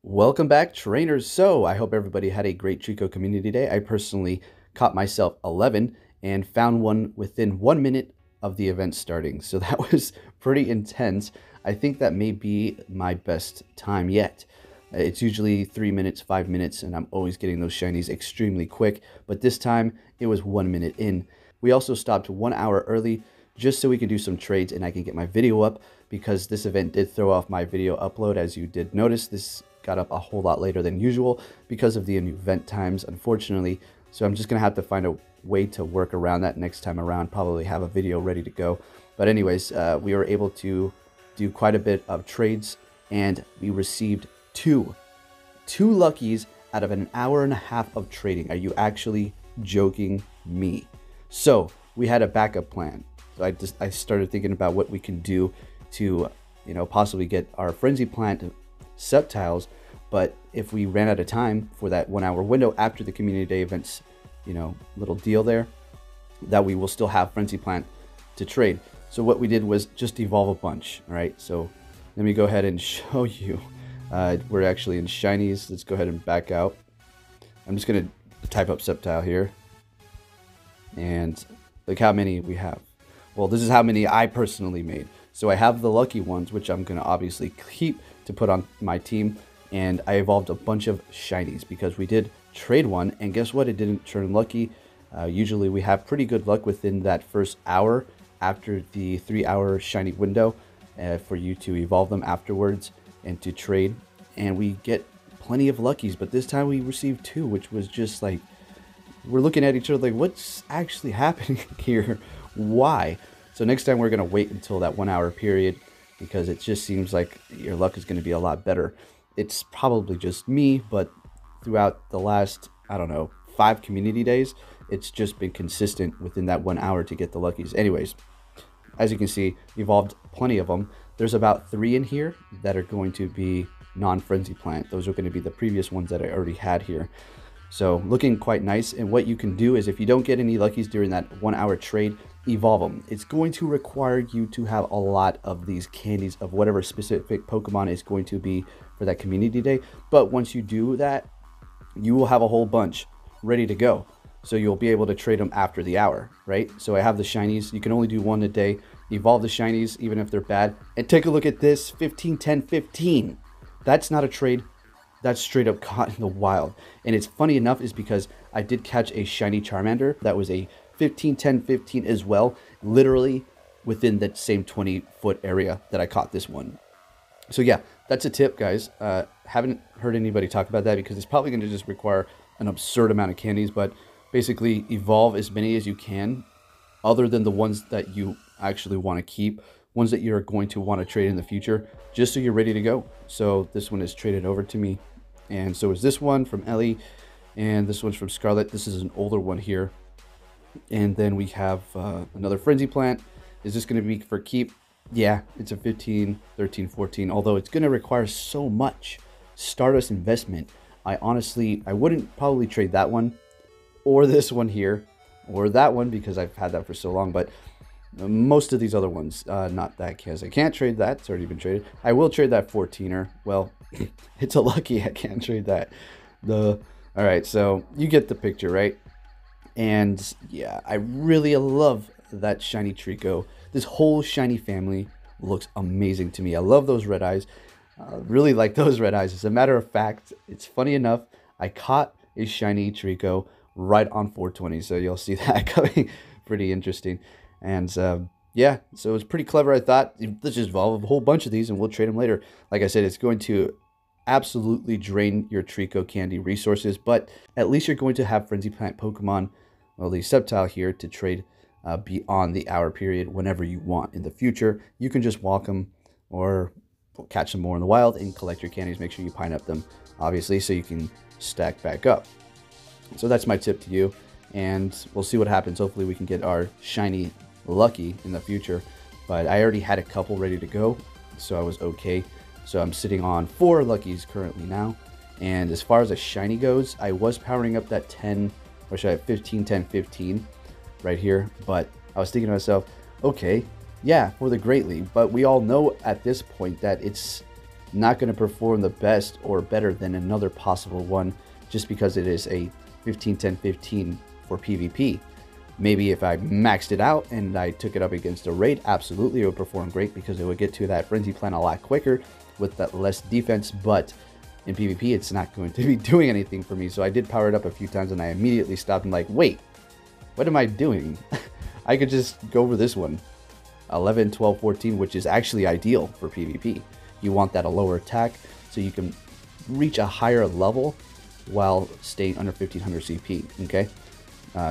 Welcome back, trainers. So I hope everybody had a great Treecko community day. I personally caught myself 11 and found one within 1 minute of the event starting. So that was pretty intense. I think that may be my best time yet. It's usually 3 minutes, 5 minutes, and I'm always getting those shinies extremely quick. But this time it was 1 minute in. We also stopped 1 hour early just so we can do some trades and I can get my video up, because this event did throw off my video upload. As you did notice, this got up a whole lot later than usual because of the event times, unfortunately. So I'm just gonna have to find a way to work around that next time around, probably have a video ready to go. But anyways, we were able to do quite a bit of trades, and we received two luckies out of an hour and a half of trading. Are you actually joking me? So we had a backup plan. So I started thinking about what we can do to, possibly get our frenzy plant Sceptiles. But if we ran out of time for that 1 hour window after the community day events, little deal there, that we will still have frenzy plant to trade. So what we did was just evolve a bunch. All right, so let me go ahead and show you. We're actually in shinies. Let's go ahead and back out. I'm just gonna type up Sceptile here, and look how many we have. Well, this is how many I personally made. So I have the lucky ones, which I'm gonna obviously keep to put on my team, and I evolved a bunch of shinies because we did trade one, and guess what? It didn't turn lucky. Usually we have pretty good luck within that first hour after the 3 hour shiny window for you to evolve them afterwards and to trade, and we get plenty of luckies. But this time we received two, which was just like, we're looking at each other like, what's actually happening here? Why? So next time we're going to wait until that 1 hour period, because it just seems like your luck is going to be a lot better. It's probably just me, but throughout the last, I don't know, 5 community days, it's just been consistent within that 1 hour to get the luckies. Anyways, as you can see, evolved plenty of them. There's about 3 in here that are going to be non-frenzy plant. Those are going to be the previous ones that I already had here. So looking quite nice. And what you can do is, if you don't get any luckies during that 1 hour trade, evolve them. It's going to require you to have a lot of these candies of whatever specific Pokemon is going to be for that community day. But once you do that, you will have a whole bunch ready to go. So you'll be able to trade them after the hour, right? So I have the shinies. You can only do 1 a day. Evolve the shinies, even if they're bad. And take a look at this, 15, 10, 15. That's not a trade. That's straight up caught in the wild. And it's funny enough is because I did catch a shiny Charmander that was a 15, 10, 15 as well, literally within that same 20-foot area that I caught this one. So yeah, that's a tip, guys. Haven't heard anybody talk about that because it's probably going to just require an absurd amount of candies, but basically evolve as many as you can, other than the ones that you actually want to keep, ones that you're going to want to trade in the future, just so you're ready to go. So this one is traded over to me, and so is this one from Ellie, and this one's from Scarlet. This is an older one here. And then we have another frenzy plant. Is this going to be for keep? Yeah, it's a 15, 13, 14, although it's going to require so much Stardust investment. I wouldn't probably trade that one or this one here or that one, because I've had that for so long. But most of these other ones, not that case. I can't trade that. It's already been traded. I will trade that 14er. Well, it's a lucky I can't trade that. All right, so you get the picture, right? And yeah, I really love that shiny Treecko. This whole shiny family looks amazing to me. I love those red eyes. Really like those red eyes. As a matter of fact, it's funny enough, I caught a shiny Treecko right on 420. So you'll see that coming. Pretty interesting. And yeah, so it was pretty clever. I thought, let's just evolve a whole bunch of these and we'll trade them later. Like I said, it's going to absolutely drain your Treecko candy resources, but at least you're going to have frenzy plant Pokemon, well, the Sceptile here, to trade beyond the hour period whenever you want in the future. You can just walk them or catch them more in the wild and collect your candies. Make sure you pine up them, obviously, so you can stack back up. So that's my tip to you, and we'll see what happens. Hopefully we can get our shiny lucky in the future, but I already had a couple ready to go, so I was okay. So I'm sitting on 4 luckies currently now. And as far as a shiny goes, I was powering up that 10, or should I have 15, 10, 15 right here. But I was thinking to myself, okay, yeah, for the Great League. But we all know at this point that it's not going to perform the best or better than another possible one just because it is a 15-10-15 for PvP. Maybe if I maxed it out and I took it up against a raid, absolutely it would perform great because it would get to that frenzy plant a lot quicker with that less defense, but in PvP it's not going to be doing anything for me. So I did power it up a few times and I immediately stopped and like, wait, what am I doing? I could just go for this one, 11, 12, 14, which is actually ideal for PvP. You want that a lower attack so you can reach a higher level while staying under 1500 CP, okay?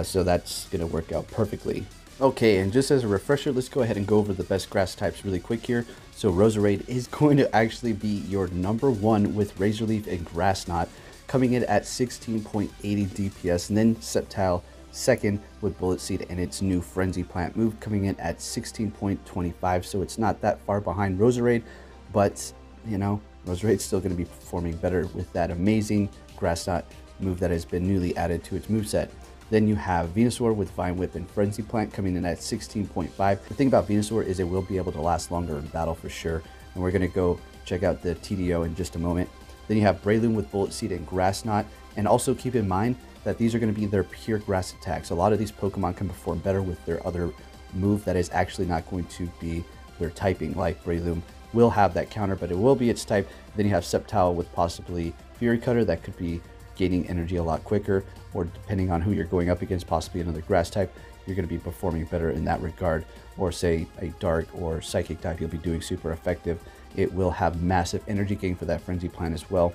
So that's going to work out perfectly. Okay, and just as a refresher, let's go ahead and go over the best grass types really quick here. So Roserade is going to actually be your #1 with Razor Leaf and Grass Knot, coming in at 16.80 DPS, and then Sceptile second with Bullet Seed and its new Frenzy Plant move coming in at 16.25, so it's not that far behind Roserade, but you know, Roserade's still going to be performing better with that amazing Grass Knot move that has been newly added to its moveset. Then you have Venusaur with Vine Whip and Frenzy Plant coming in at 16.5. The thing about Venusaur is it will be able to last longer in battle for sure, and we're going to go check out the TDO in just a moment. Then you have Breloom with Bullet Seed and Grass Knot, and also keep in mind that these are going to be their pure grass attacks. A lot of these Pokemon can perform better with their other move that is actually not going to be their typing, like Breloom will have that counter, but it will be its type. Then you have Sceptile with possibly Fury Cutter that could be gaining energy a lot quicker, or depending on who you're going up against, possibly another grass type, you're going to be performing better in that regard. Or say a dark or psychic type, you'll be doing super effective. It will have massive energy gain for that Frenzy Plant as well.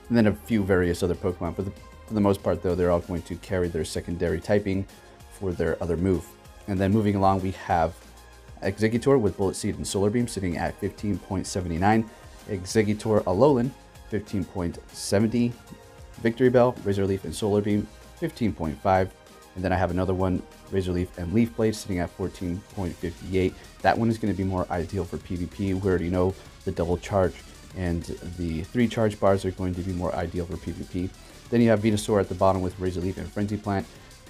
And then a few various other Pokemon. For the most part though, they're all going to carry their secondary typing for their other move. And then moving along, we have Exeggutor with Bullet Seed and Solar Beam sitting at 15.79. Exeggutor Alolan, 15.70. Victory Bell, Razor Leaf, and Solar Beam, 15.5. And then I have another one, Razor Leaf and Leaf Blade, sitting at 14.58. That one is going to be more ideal for PvP. We already know the double charge and the 3 charge bars are going to be more ideal for PvP. Then you have Venusaur at the bottom with Razor Leaf and Frenzy Plant.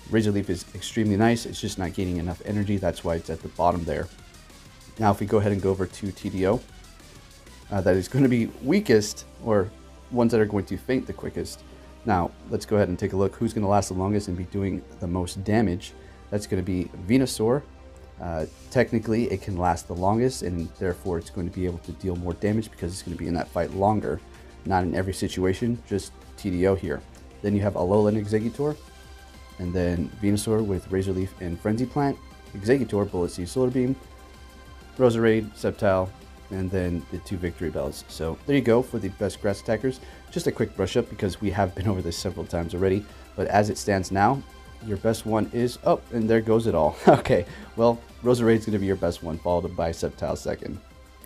Razor Leaf is extremely nice. It's just not gaining enough energy. That's why it's at the bottom there. Now, if we go ahead and go over to TDO, that is going to be weakest, or ones that are going to faint the quickest. Now, let's go ahead and take a look who's going to last the longest and be doing the most damage. That's going to be Venusaur. Technically, it can last the longest, and therefore it's going to be able to deal more damage because it's going to be in that fight longer. Not in every situation, just TDO here. Then you have Alolan Exeggutor, and then Venusaur with Razor Leaf and Frenzy Plant, Exeggutor, Bullet Seed, Solar Beam, Roserade, Sceptile, and then the 2 Victory Bells. So there you go for the best grass attackers. Just a quick brush up because we have been over this several times already, but as it stands now, your best one is up, and there goes it all. Okay, well, Roserade's going to be your best one, followed by Sceptile second.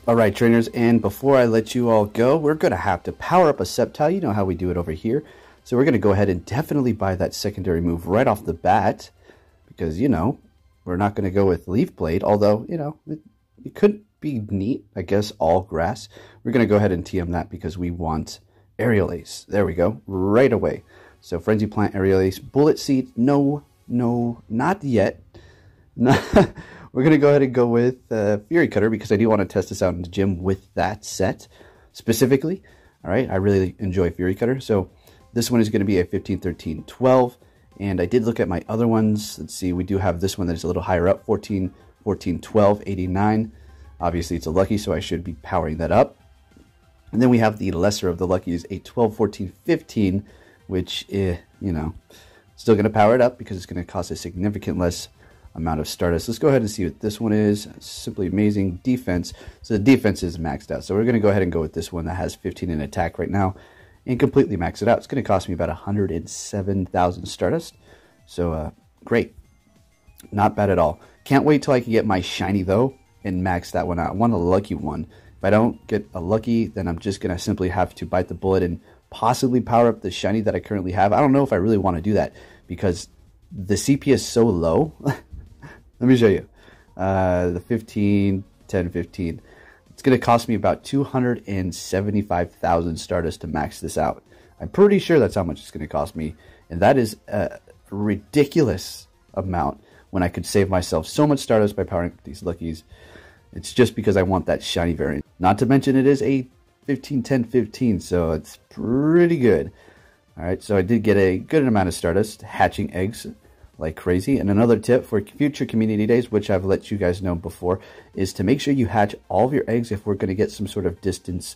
Alright trainers, and before I let you all go, we're going to have to power up a Sceptile. You know how we do it over here. So we're going to go ahead and definitely buy that secondary move right off the bat, because, you know, we're not going to go with Leaf Blade, although, you know, it could be neat, I guess, all grass. We're going to go ahead and TM that because we want Aerial Ace. There we go, right away. So Frenzy Plant, Aerial Ace, Bullet Seed, no, not yet. We're going to go ahead and go with Fury Cutter because I do want to test this out in the gym with that set specifically. All right, I really enjoy Fury Cutter. So this one is going to be a 15, 13, 12. And I did look at my other ones. Let's see, we do have this one that is a little higher up, 14, 14, 12, 89. Obviously, it's a lucky, so I should be powering that up. And then we have the lesser of the luckies, a 12, 14, 15, which, you know, still going to power it up because it's going to cost a significant less amount of Stardust. Let's go ahead and see what this one is. Simply amazing defense. So the defense is maxed out. So we're going to go ahead and go with this one that has 15 in attack right now and completely max it out. It's going to cost me about 107,000 Stardust. So great. Not bad at all. Can't wait till I can get my shiny though and max that one out. I want a lucky one. If I don't get a lucky, then I'm just going to simply have to bite the bullet and possibly power up the shiny that I currently have. I don't know if I really want to do that because the CP is so low. Let me show you. The 15, 10, 15. It's going to cost me about 275,000 Stardust to max this out. I'm pretty sure that's how much it's going to cost me. And that is a ridiculous amount when I could save myself so much Stardust by powering up these luckies. It's just because I want that shiny variant. Not to mention it is a 15, 10, 15, so it's pretty good. All right, so I did get a good amount of Stardust, hatching eggs like crazy. And another tip for future community days, which I've let you guys know before, is to make sure you hatch all of your eggs if we're going to get some sort of distance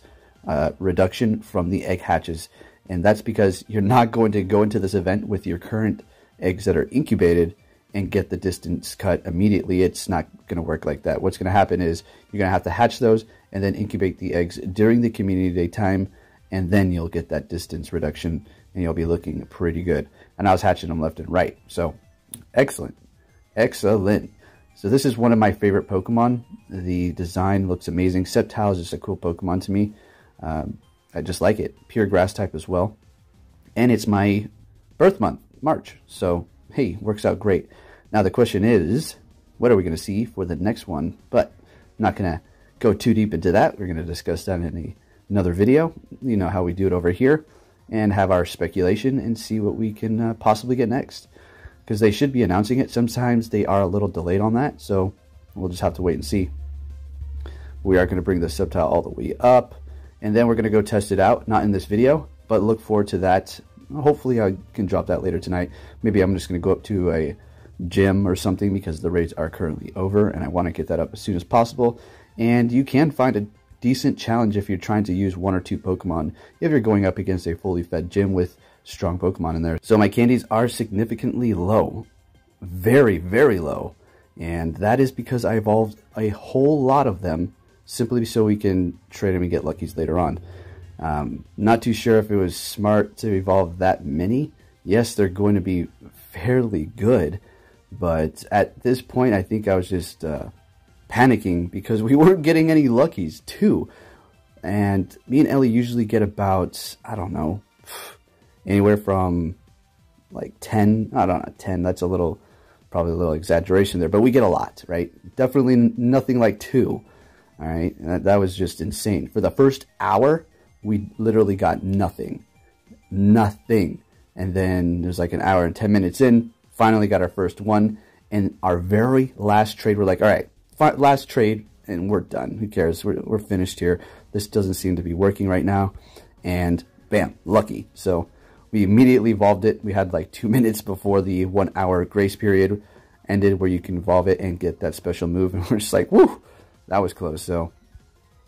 reduction from the egg hatches. And that's because you're not going to go into this event with your current eggs that are incubated and get the distance cut immediately. It's not going to work like that. What's going to happen is you're going to have to hatch those and then incubate the eggs during the community day time, and then you'll get that distance reduction and you'll be looking pretty good. And I was hatching them left and right. So excellent. Excellent. So this is one of my favorite Pokemon. The design looks amazing. Sceptile is just a cool Pokemon to me. I just like it. Pure grass type as well. And it's my birth month, March. So, hey, works out great. Now the question is, what are we going to see for the next one? But I'm not going to go too deep into that. We're going to discuss that in another video. You know how we do it over here. And have our speculation and see what we can possibly get next. Because they should be announcing it. Sometimes they are a little delayed on that. So we'll just have to wait and see. We are going to bring the Sceptile all the way up. And then we're going to go test it out. Not in this video, but look forward to that. Hopefully I can drop that later tonight. Maybe I'm just going to go up to a gym or something because the raids are currently over. And I want to get that up as soon as possible. And you can find a decent challenge if you're trying to use 1 or 2 Pokemon. If you're going up against a fully fed gym with strong Pokemon in there. So my candies are significantly low. Very, very low. And that is because I evolved a whole lot of them simply so we can trade them and get luckies later on. Not too sure if it was smart to evolve that many. Yes, they're going to be fairly good, but at this point I think I was just panicking because we weren't getting any luckies too. And me and Ellie usually get about, I don't know, anywhere from like 10, I don't know, 10, that's a little, probably a little exaggeration there, but we get a lot, right? Definitely nothing like 2. All right, that was just insane. For the first hour, we literally got nothing. Nothing. And then there's like an hour and 10 minutes in, finally got our first one. And our very last trade, we're like, all right, last trade, and we're done. Who cares? We're finished here. This doesn't seem to be working right now. And bam, lucky. So we immediately evolved it. We had like 2 minutes before the 1 hour grace period ended where you can evolve it and get that special move. And we're just like, woo! That was close. So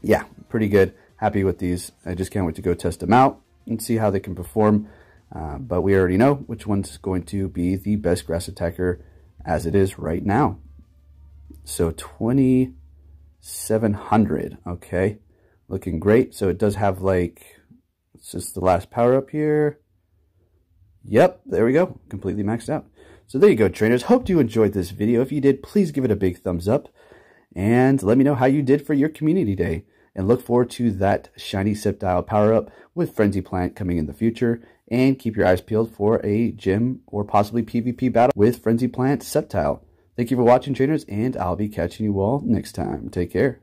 yeah, pretty good. Happy with these. I just can't wait to go test them out and see how they can perform. But we already know which one's going to be the best grass attacker as it is right now. So 2700. Okay. Looking great. So it does have like, it's just the last power up here. Yep. There we go. Completely maxed out. So there you go, trainers. Hope you enjoyed this video. If you did, please give it a big thumbs up. And let me know how you did for your community day. And look forward to that shiny Sceptile power-up with Frenzy Plant coming in the future. And keep your eyes peeled for a gym or possibly PvP battle with Frenzy Plant Sceptile. Thank you for watching, trainers, and I'll be catching you all next time. Take care.